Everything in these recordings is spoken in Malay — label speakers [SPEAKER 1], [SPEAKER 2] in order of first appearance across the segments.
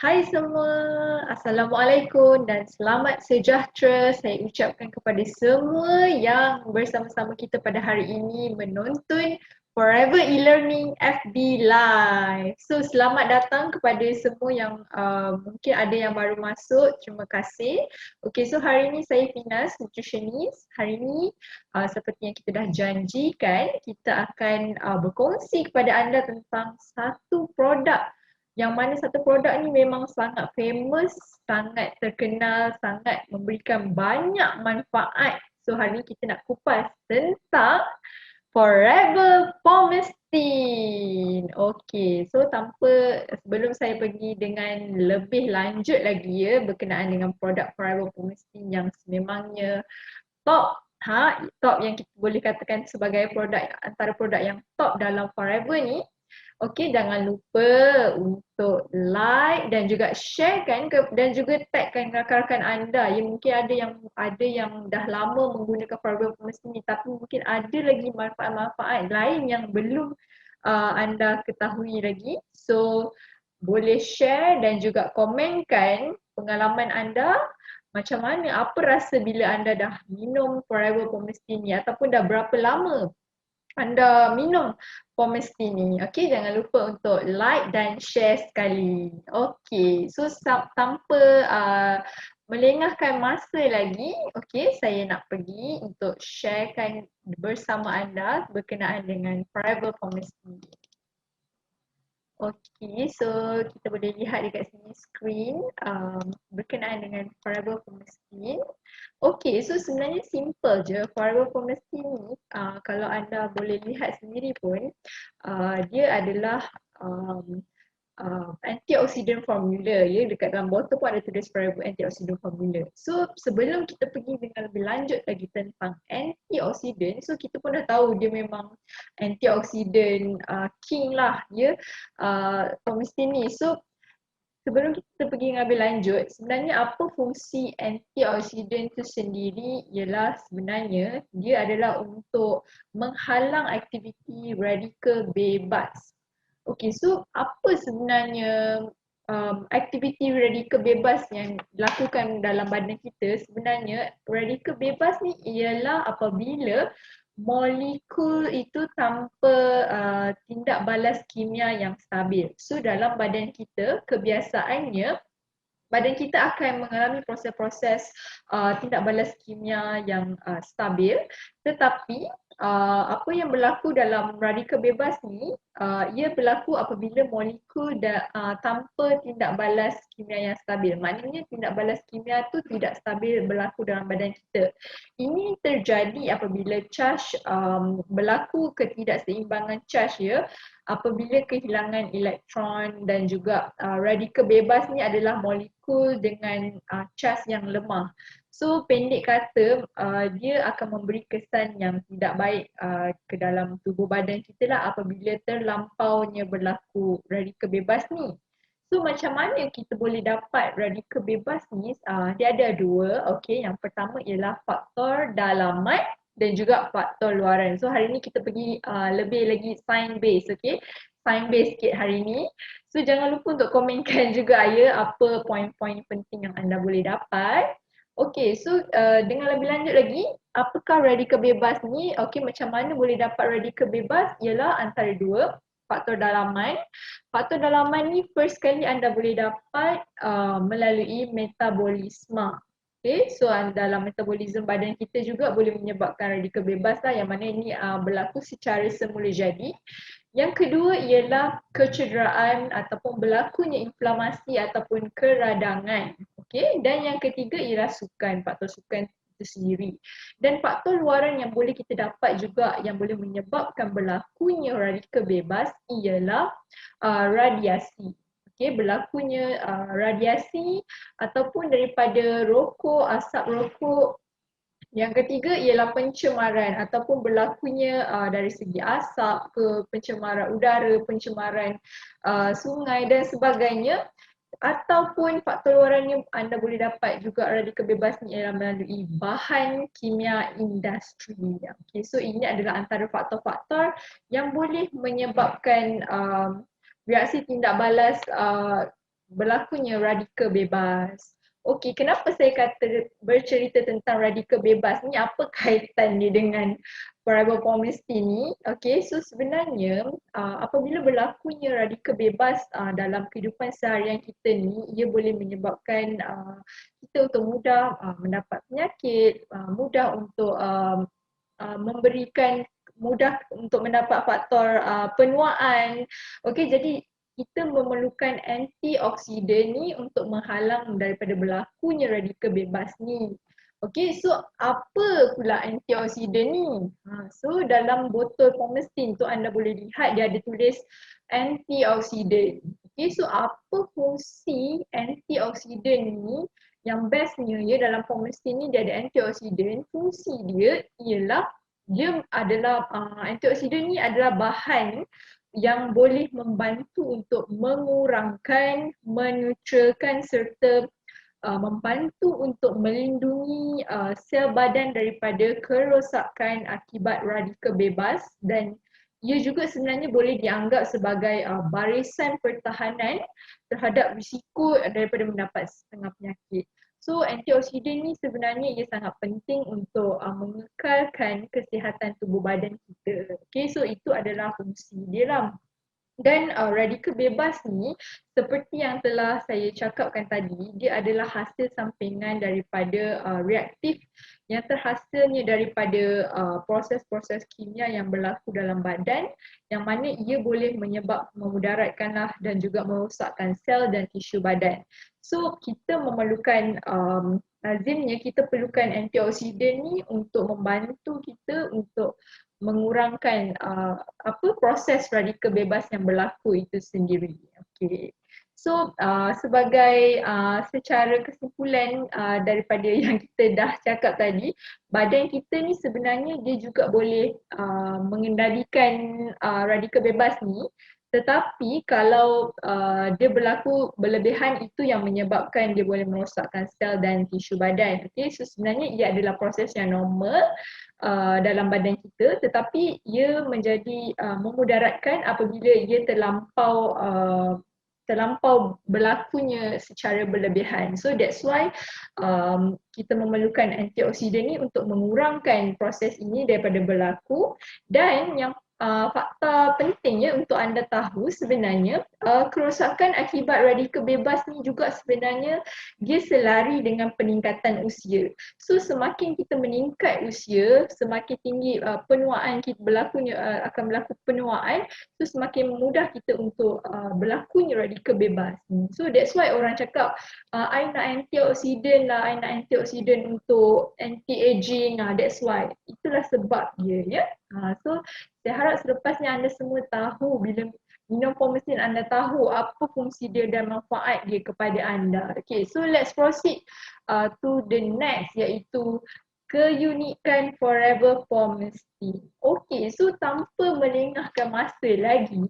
[SPEAKER 1] Hai semua, Assalamualaikum dan selamat sejahtera saya ucapkan kepada semua yang bersama-sama kita pada hari ini menonton Forever E-Learning FB Live. So selamat datang kepada semua yang mungkin ada yang baru masuk, terima kasih. Okay, so hari ini saya Finas, nutritionist. Hari ini seperti yang kita dah janjikan, kita akan berkongsi kepada anda tentang satu produk yang mana satu produk ni memang sangat famous, sangat terkenal, sangat memberikan banyak manfaat. So hari ni kita nak kupas tentang Forever Pomestine. Okay, so sebelum saya pergi dengan lebih lanjut lagi berkenaan dengan produk Forever Pomestine yang sememangnya top, top yang kita boleh katakan sebagai antara produk yang top dalam Forever ni. Okey, jangan lupa untuk like dan juga sharekan dan juga tagkan rakan-rakan anda. Ya, mungkin ada yang dah lama menggunakan Forever Pharmacy ni, tapi mungkin ada lagi manfaat-manfaat lain yang belum anda ketahui lagi. So boleh share dan juga komenkan pengalaman anda, macam mana, apa rasa bila anda dah minum Forever Pharmacy ni ataupun dah berapa lama anda minum Pomestine ni. Okey, jangan lupa untuk like dan share sekali. Okey, so tanpa melengahkan masa lagi, okey, saya nak pergi untuk sharekan bersama anda berkenaan dengan Forever Pomestine. Okey, so kita boleh lihat dekat sini screen berkenaan dengan Forever Pomestine. Okey, so sebenarnya simple je. Forever Pomestine ni kalau anda boleh lihat sendiri pun dia adalah antioxidant formula ya. Dekat dalam botol pun ada tulis Forever antioxidant formula. So sebelum kita pergi dengan lebih lanjut lagi tentang antioxidant, so kita pun dah tahu dia memang antioxidant king lah ya, Pomestine ni. So sebelum kita pergi dengan lebih lanjut, sebenarnya apa fungsi antioksidan itu sendiri ialah sebenarnya dia adalah untuk menghalang aktiviti radikal bebas. Okey, so apa sebenarnya aktiviti radikal bebas yang dilakukan dalam badan kita? Sebenarnya radikal bebas ni ialah apabila molekul itu tanpa tindak balas kimia yang stabil. So dalam badan kita kebiasaannya badan kita akan mengalami proses-proses tindak balas kimia yang stabil, tetapi apa yang berlaku dalam radikal bebas ni ia berlaku apabila molekul tanpa tindak balas kimia yang stabil. Maknanya tindak balas kimia tu tidak stabil berlaku dalam badan kita. Ini terjadi apabila charge berlaku ketidakseimbangan charge ya, apabila kehilangan elektron dan juga radikal bebas ni adalah molekul dengan charge yang lemah. So pendek kata dia akan memberi kesan yang tidak baik ke dalam tubuh badan kita lah apabila terlampaunya berlaku radikal bebas ni. So macam mana kita boleh dapat radikal bebas ni? Dia ada dua. Okay, yang pertama ialah faktor dalaman dan juga faktor luaran. So hari ni kita pergi lebih lagi science base, okay? Science base sikit hari ni. So jangan lupa untuk komenkan juga ya apa poin-poin penting yang anda boleh dapat. Okay, so dengan lebih lanjut lagi, apakah radikal bebas ni? Okay, macam mana boleh dapat radikal bebas? Ialah antara dua, faktor dalaman. Faktor dalaman ni first kali anda boleh dapat melalui metabolisme. Okay, so dalam metabolisme badan kita juga boleh menyebabkan radikal bebas lah, yang mana ini berlaku secara semula jadi. Yang kedua ialah kecederaan ataupun berlakunya inflamasi ataupun keradangan. Okay, dan yang ketiga ialah sukan, faktor sukan itu sendiri. Dan faktor luaran yang boleh kita dapat juga yang boleh menyebabkan berlakunya radikal bebas ialah radiasi. Okay, berlakunya radiasi ataupun daripada rokok, asap rokok. Yang ketiga ialah pencemaran ataupun berlakunya dari segi asap ke pencemaran udara, pencemaran sungai dan sebagainya. Ataupun faktor luarannya anda boleh dapat juga radikal bebas ni ialah melalui bahan kimia industri. Okay, so ini adalah antara faktor-faktor yang boleh menyebabkan reaksi tindak balas berlakunya radikal bebas. Okey, kenapa saya kata bercerita tentang radikal bebas ni, apa kaitan dia dengan forever promised ni? Okey, so sebenarnya apabila berlakunya radikal bebas dalam kehidupan seharian kita ni, ia boleh menyebabkan kita untuk mudah mendapat penyakit, mudah untuk memberikan mudah untuk mendapat faktor penuaan. Okey, jadi kita memerlukan antioksidan ni untuk menghalang daripada berlakunya radikal bebas ni. Okey, so apa pula antioksidan ni? So dalam botol Pomestin tu anda boleh lihat dia ada tulis antioksidan. Okey, so apa fungsi antioksidan ni? Yang bestnya ya dalam Pomestin ni dia ada antioksidan. Fungsi dia ialah dia adalah antioksidan ni adalah bahan yang boleh membantu untuk mengurangkan, menetralkan serta membantu untuk melindungi sel badan daripada kerosakan akibat radikal bebas, dan ia juga sebenarnya boleh dianggap sebagai barisan pertahanan terhadap risiko daripada mendapat setengah penyakit. So antioksidan ni sebenarnya ia sangat penting untuk mengekalkan kesihatan tubuh badan kita. Okay, so itu adalah fungsi dia lah. Dan radikal bebas ni seperti yang telah saya cakapkan tadi, dia adalah hasil sampingan daripada reaktif yang terhasilnya daripada proses-proses kimia yang berlaku dalam badan, yang mana ia boleh memudaratkanlah dan juga merosakkan sel dan tisu badan. So kita memerlukan lazimnya kita perlukan antioksidan ni untuk membantu kita untuk mengurangkan proses radikal bebas yang berlaku itu sendiri. Okay. So sebagai secara kesimpulan daripada yang kita dah cakap tadi, badan kita ni sebenarnya dia juga boleh mengendalikan radikal bebas ni, tetapi kalau dia berlaku berlebihan, itu yang menyebabkan dia boleh merosakkan sel dan tisu badan. Okay, so sebenarnya ia adalah proses yang normal dalam badan kita, tetapi ia menjadi memudaratkan apabila ia terlampau berlakunya secara berlebihan. So that's why kita memerlukan antioksidan ni untuk mengurangkan proses ini daripada berlaku. Dan yang fakta pentingnya untuk anda tahu sebenarnya kerosakan akibat radikal bebas ni juga sebenarnya dia selari dengan peningkatan usia. So semakin kita meningkat usia, semakin tinggi penuaan kita akan berlaku penuaan, so semakin mudah kita untuk berlakunya radikal bebas. So that's why orang cakap I nak antioksidan lah, I nak antioksidan untuk anti-aging, that's why. Itulah sebab dia ya. So saya harap selepas ni anda semua tahu, bila minum Pomestin anda tahu apa fungsi dia dan manfaat dia kepada anda. Okay, so let's proceed to the next, iaitu keunikan Forever Pomestin. Okay, so tanpa melengahkan masa lagi,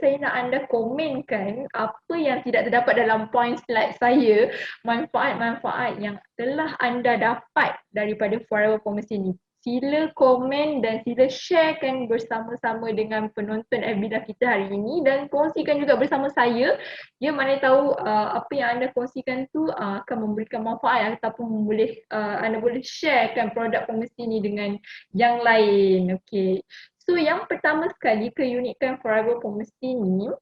[SPEAKER 1] saya nak anda komenkan apa yang tidak terdapat dalam point slide saya, manfaat-manfaat yang telah anda dapat daripada Forever Pomestin ni. Sila komen dan sila sharekan bersama-sama dengan penonton FB kita hari ini, dan kongsikan juga bersama saya. Ya, mana tahu apa yang anda kongsikan tu akan memberikan manfaat, ataupun anda boleh sharekan produk Pomestin ni dengan yang lain. Okay. So yang pertama sekali, keunikan Forever Pomestin ni,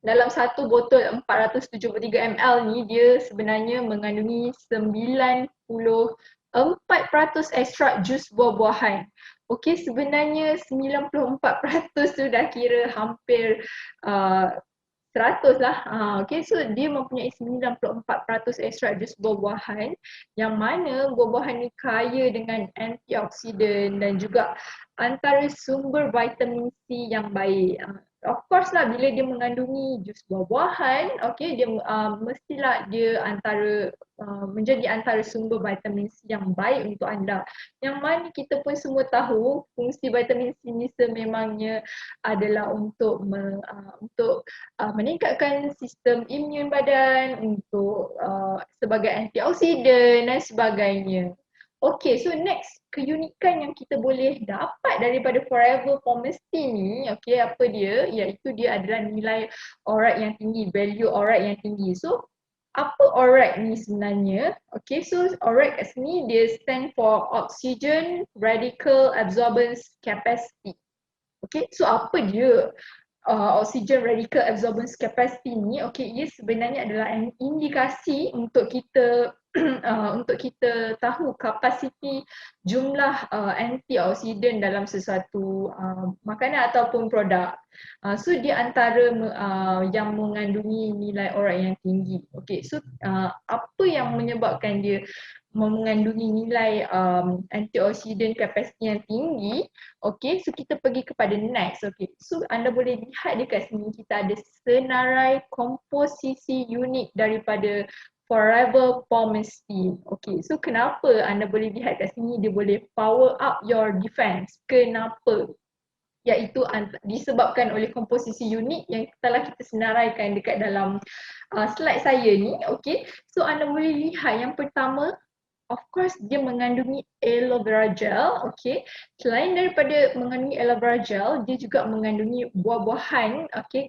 [SPEAKER 1] dalam satu botol 473 ml ni, dia sebenarnya mengandungi 94% ekstrak jus buah-buahan. Okey, sebenarnya 94% tu dah kira hampir 100 lah. Okay, so dia mempunyai 94% ekstrak jus buah-buahan, yang mana buah-buahan ni kaya dengan antioksidan dan juga antara sumber vitamin C yang baik. Of course lah, bila dia mengandungi jus buah-buahan, okay, dia mestilah dia menjadi antara sumber vitamin C yang baik untuk anda. Yang mana kita pun semua tahu fungsi vitamin C ni sememangnya adalah untuk meningkatkan sistem imun badan, untuk sebagai antioksidan dan sebagainya. Okay, so next keunikan yang kita boleh dapat daripada Forever Pomestin ni, okay, apa dia? Iaitu dia adalah nilai ORAC yang tinggi, value ORAC yang tinggi. So, apa ORAC ni sebenarnya? Okay, so ORAC kat sini dia stand for Oxygen Radical Absorbance Capacity. Okay, so apa dia? Oxygen radical absorbance capacity ni, okay, ia sebenarnya adalah indikasi untuk kita untuk kita tahu kapasiti jumlah antioksidan dalam sesuatu makanan ataupun produk. So di antara yang mengandungi nilai ORAC yang tinggi. Okay, so apa yang menyebabkan dia mengandungi nilai antioksidan kapasiti yang tinggi? Okay, so kita pergi kepada next. Okay, so anda boleh lihat dekat sini kita ada senarai komposisi unik daripada Forever Pomestin. Okay, so kenapa anda boleh lihat kat sini dia boleh power up your defense? Kenapa? Iaitu disebabkan oleh komposisi unik yang telah kita senaraikan dekat dalam slide saya ni. Okay, so anda boleh lihat yang pertama, of course dia mengandungi aloe vera gel. Okay, selain daripada mengandungi aloe vera gel, dia juga mengandungi buah-buahan. Okay,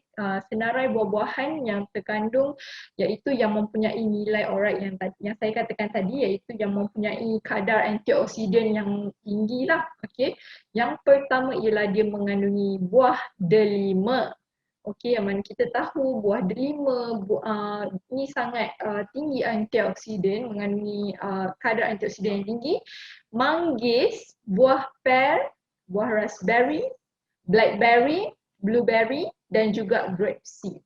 [SPEAKER 1] senarai buah-buahan yang terkandung, iaitu yang mempunyai nilai ORAC yang saya katakan tadi, iaitu yang mempunyai kadar antioksidan yang tinggi lah. Okay, yang pertama ialah dia mengandungi buah delima. Okey, yang mana kita tahu buah delima ni sangat tinggi antioksidan, mengandungi kadar antioksidan yang tinggi. Manggis, buah pear, buah raspberry, blackberry, blueberry dan juga grapeseed.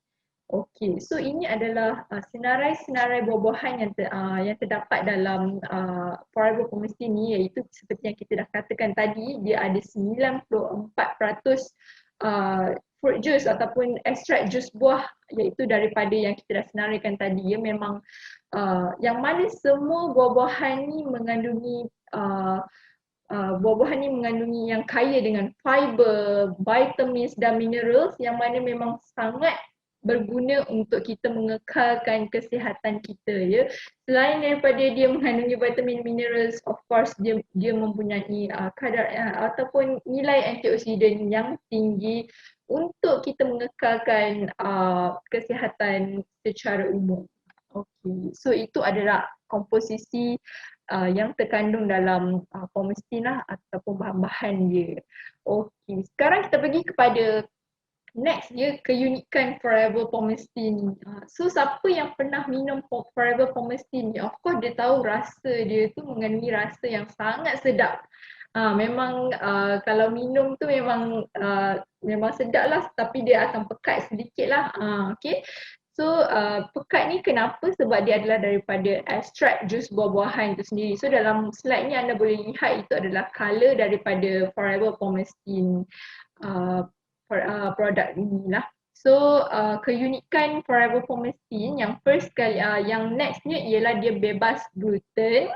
[SPEAKER 1] Okey, so ini adalah senarai-senarai buah-buahan yang terdapat dalam Forever Pomestin ni, iaitu seperti yang kita dah katakan tadi, dia ada 94% fruit juice ataupun ekstrak jus buah, iaitu daripada yang kita dah senaraikan tadi. Ya, memang yang mana semua buah-buahan ni mengandungi buah-buahan ni mengandungi yang kaya dengan fiber, vitamins dan minerals yang mana memang sangat berguna untuk kita mengekalkan kesihatan kita, ya. Selain daripada dia mengandungi vitamin minerals, of course dia mempunyai kadar ataupun nilai antioksidan yang tinggi untuk kita mengekalkan kesihatan secara umum. Okey, so itu adalah komposisi yang terkandung dalam pomestin lah ataupun bahan-bahan dia. Okey, sekarang kita pergi kepada next dia, keunikan Forever Pomestin. So siapa yang pernah minum Forever Pomestin ni, of course dia tahu rasa dia tu mengandungi rasa yang sangat sedap. Memang kalau minum tu memang sedap lah, tapi dia akan pekat sedikit lah. Okay. So pekat ni kenapa? Sebab dia adalah daripada ekstrak jus buah-buahan itu sendiri. So dalam slide ni anda boleh lihat itu adalah color daripada Forever Pomestin produk ini lah. So keunikan Forever Pomestin yang first kali, yang nextnya ialah dia bebas gluten,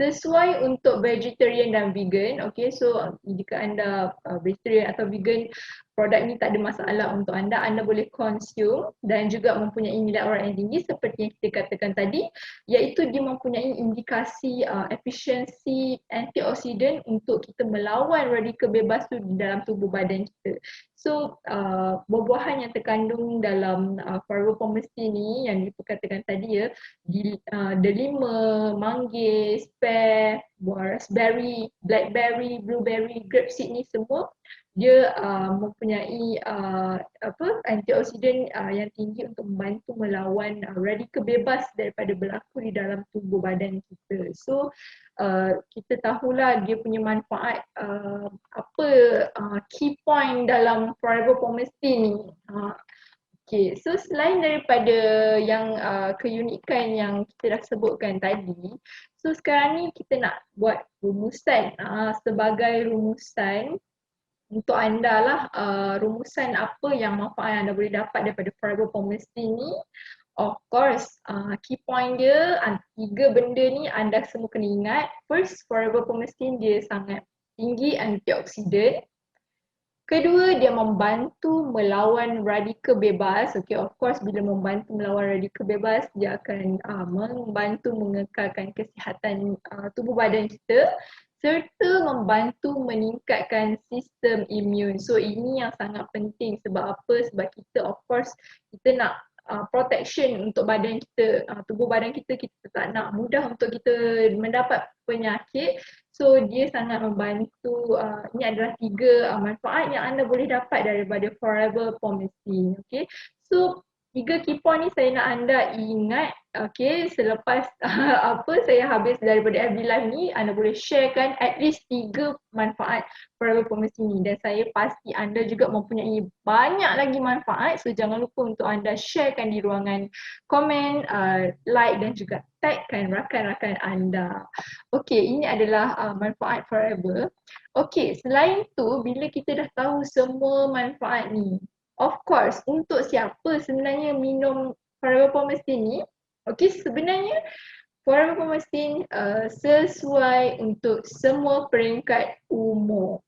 [SPEAKER 1] sesuai untuk vegetarian dan vegan. Okay, so jika anda vegetarian atau vegan, produk ni tak ada masalah untuk anda. Anda boleh consume dan juga mempunyai nilai ORAC yang tinggi seperti yang kita katakan tadi, iaitu dia mempunyai indikasi efisiensi antioksidan untuk kita melawan radikal bebas tu di dalam tubuh badan kita. So buah-buahan yang terkandung dalam Forever Pomestin ni yang diperkatakan tadi, ya, delima, manggis, pear, buah raspberry, blackberry, blueberry, grapeseed ni semua dia mempunyai antioksidan yang tinggi untuk membantu melawan radikal bebas daripada berlaku di dalam tubuh badan kita. So kita tahulah dia punya manfaat, apa key point dalam Forever Pomestin ni. Okay, so selain daripada yang keunikan yang kita dah sebutkan tadi, so sekarang ni kita nak buat rumusan. Sebagai rumusan untuk anda lah, rumusan apa yang manfaat yang anda boleh dapat daripada Forever Pomestin ni. Of course, key point dia, 3 benda ni anda semua kena ingat. First, Forever Pomestin dia sangat tinggi antioksidan. Kedua, dia membantu melawan radikal bebas. Okay, of course bila membantu melawan radikal bebas, dia akan membantu mengekalkan kesihatan tubuh badan kita serta membantu meningkatkan sistem imun. So ini yang sangat penting sebab apa? Sebab kita of course kita nak protection untuk badan kita, tubuh badan kita, kita tak nak mudah untuk kita mendapat penyakit. So dia sangat membantu, ini adalah 3 manfaat yang anda boleh dapat daripada Forever Pomecin. Okay, so 3 key point ni saya nak anda ingat. Okay, selepas apa saya habis daripada FB Live ni, anda boleh sharekan at least 3 manfaat Forever Pomecin ni, dan saya pasti anda juga mempunyai banyak lagi manfaat. So jangan lupa untuk anda sharekan di ruangan komen, like dan juga tagkan rakan-rakan anda. Okay, ini adalah manfaat Forever. Okay, selain tu bila kita dah tahu semua manfaat ni, of course untuk siapa sebenarnya minum Forever Pomecin ni? Okay, sebenarnya Forever Pomecin sesuai untuk semua peringkat umur.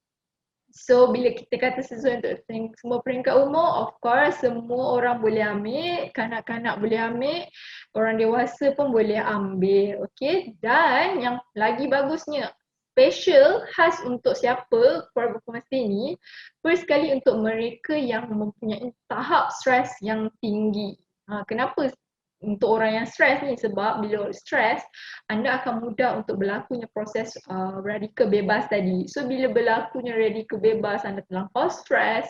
[SPEAKER 1] So bila kita kata sesuai untuk semua peringkat umur, of course semua orang boleh ambil, kanak-kanak boleh ambil, orang dewasa pun boleh ambil. Okay, dan yang lagi bagusnya, special khas untuk siapa Forever Pomecin ni, first kali untuk mereka yang mempunyai tahap stres yang tinggi. Kenapa untuk orang yang stres ni? Sebab bila stres, anda akan mudah untuk berlakunya proses radikal bebas tadi. So bila berlakunya radikal bebas, anda terlampau stres,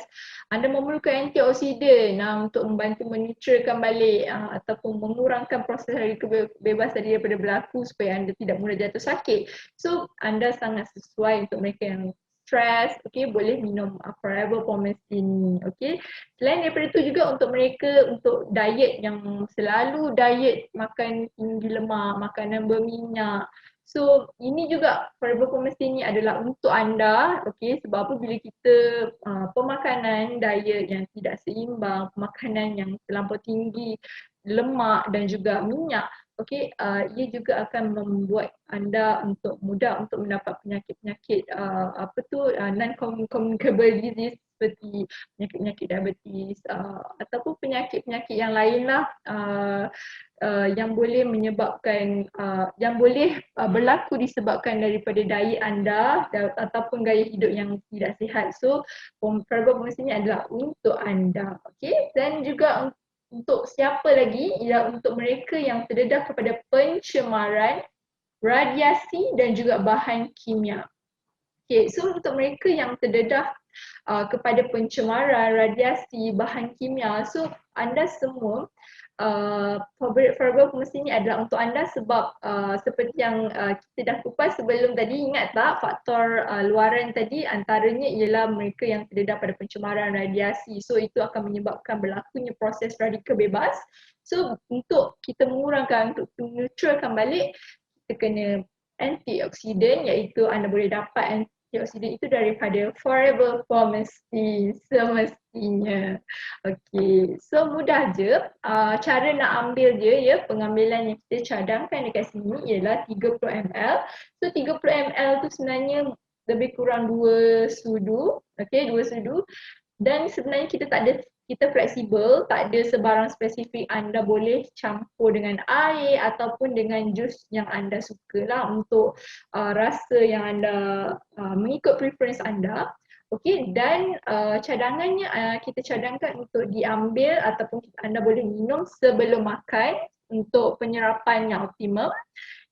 [SPEAKER 1] anda memerlukan antioksidan untuk membantu menetralkan balik ataupun mengurangkan proses radikal bebas tadi daripada berlaku supaya anda tidak mudah jatuh sakit. So anda sangat sesuai untuk mereka yang stres, okay, boleh minum Forever Pomecin ni, okay. Selain daripada itu juga untuk mereka untuk diet yang selalu diet makan tinggi lemak, makanan berminyak. So ini juga Forever Pomecin ni adalah untuk anda, okay, sebab apa bila kita pemakanan diet yang tidak seimbang, pemakanan yang terlampau tinggi lemak dan juga minyak, okay, ia juga akan membuat anda untuk mudah untuk mendapat penyakit-penyakit non-communicable disease seperti penyakit-penyakit diabetes ataupun penyakit-penyakit yang lain lah yang boleh menyebabkan yang boleh berlaku disebabkan daripada diet anda ataupun gaya hidup yang tidak sihat. So Forever Pomecin ini adalah untuk anda, okay. Dan juga untuk siapa lagi, ialah untuk mereka yang terdedah kepada pencemaran, radiasi dan juga bahan kimia. Okay, so untuk mereka yang terdedah kepada pencemaran, radiasi, bahan kimia, so anda semua Forever Pomecin ini adalah untuk anda sebab seperti yang kita dah kupas sebelum tadi, ingat tak faktor luaran tadi antaranya ialah mereka yang terdedah pada pencemaran radiasi. So itu akan menyebabkan berlakunya proses radikal bebas. So untuk kita mengurangkan, untuk menetralkan balik, kita kena antioksidan, iaitu anda boleh dapat antioksidan itu daripada Forever Pomecin semestinya. Okay, so mudah je. Cara nak ambil je ya, pengambilan yang kita cadangkan dekat sini ialah 30 ml. So 30 ml tu sebenarnya lebih kurang 2 sudu. Okay, 2 sudu. Dan sebenarnya kita tak ada, kita fleksibel, tak ada sebarang spesifik. Anda boleh campur dengan air ataupun dengan jus yang anda suka lah untuk rasa yang anda mengikut preference anda. Okay, dan cadangannya kita cadangkan untuk diambil ataupun anda boleh minum sebelum makan untuk penyerapan yang optimum.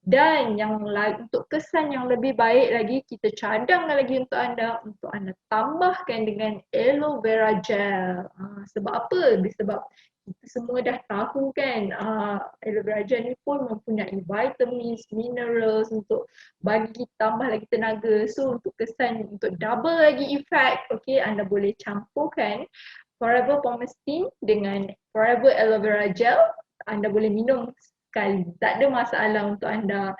[SPEAKER 1] Dan yang untuk kesan yang lebih baik lagi, kita cadangkan lagi untuk anda tambahkan dengan aloe vera gel. Sebab apa? Sebab kita semua dah tahu kan, aloe vera gel ni pun mempunyai vitamins, minerals untuk bagi tambah lagi tenaga. So untuk kesan, untuk double lagi effect, okay, anda boleh campurkan Forever Pomecin dengan Forever aloe vera gel. Anda boleh minum sekali, tak ada masalah untuk anda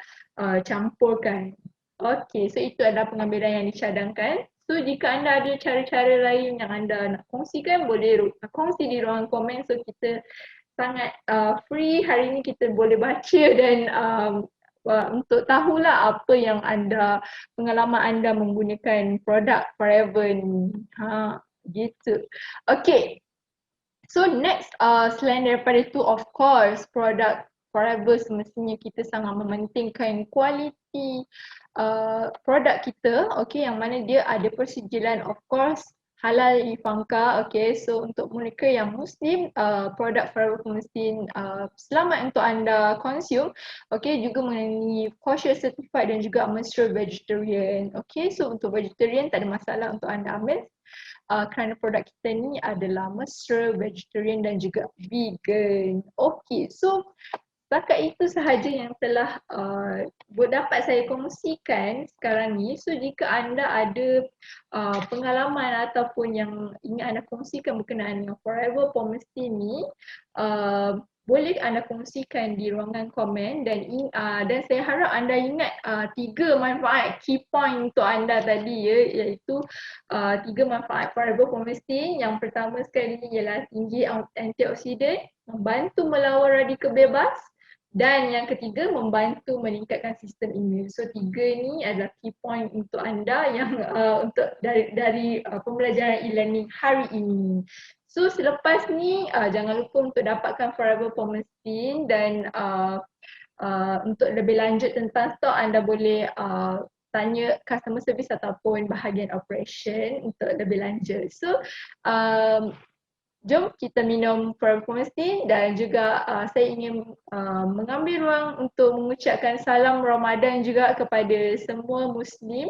[SPEAKER 1] campurkan. Okay, so itu adalah pengambilan yang dicadangkan. So jika anda ada cara-cara lain yang anda nak kongsikan, boleh kongsi di ruang komen. So kita sangat free hari ini, kita boleh baca dan untuk tahulah apa yang anda, pengalaman anda menggunakan produk Forever ni. Gitu. Okay. So next, selain daripada itu, of course, produk Forever semestinya kita sangat mementingkan kualiti produk kita, okay, yang mana dia ada persijilan, of course, halal ifangka, okay. So untuk mereka yang Muslim, produk Forever mesti selamat untuk anda consume, okay, juga mengenai kosher certified dan juga menstrual vegetarian, okay. So untuk vegetarian tak ada masalah untuk anda ambil. Kerana produk kita ni adalah mesra, vegetarian dan juga vegan. Okay, so setakat itu sahaja yang telah dapat saya kongsikan sekarang ni. So jika anda ada pengalaman ataupun yang ingin anda kongsikan berkenaan dengan Forever Pomesti ni, boleh anda kongsikan di ruangan komen dan saya harap anda ingat 3 manfaat key point untuk anda tadi ya, iaitu 3 manfaat Forever Pomesti. Yang pertama sekali ialah tinggi antioksidan, membantu melawan radikal bebas, dan yang ketiga membantu meningkatkan sistem imun. So 3 ni adalah key point untuk anda yang untuk dari pembelajaran e-learning hari ini. So selepas ni jangan lupa untuk dapatkan Forever Pomestin dan untuk lebih lanjut tentang stok anda boleh tanya customer service ataupun bahagian operation untuk lebih lanjut. So jom kita minum Forever Pomestin dan juga saya ingin mengambil ruang untuk mengucapkan salam Ramadan juga kepada semua Muslim.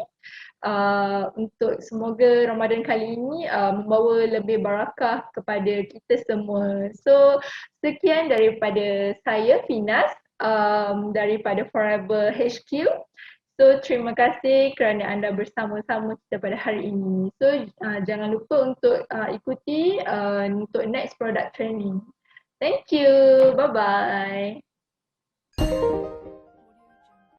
[SPEAKER 1] Untuk semoga Ramadan kali ini membawa lebih barakah kepada kita semua. So sekian daripada saya Finas daripada Forever HQ. So terima kasih kerana anda bersama-sama kita pada hari ini. So jangan lupa untuk ikuti untuk next product training. Thank you. Bye bye.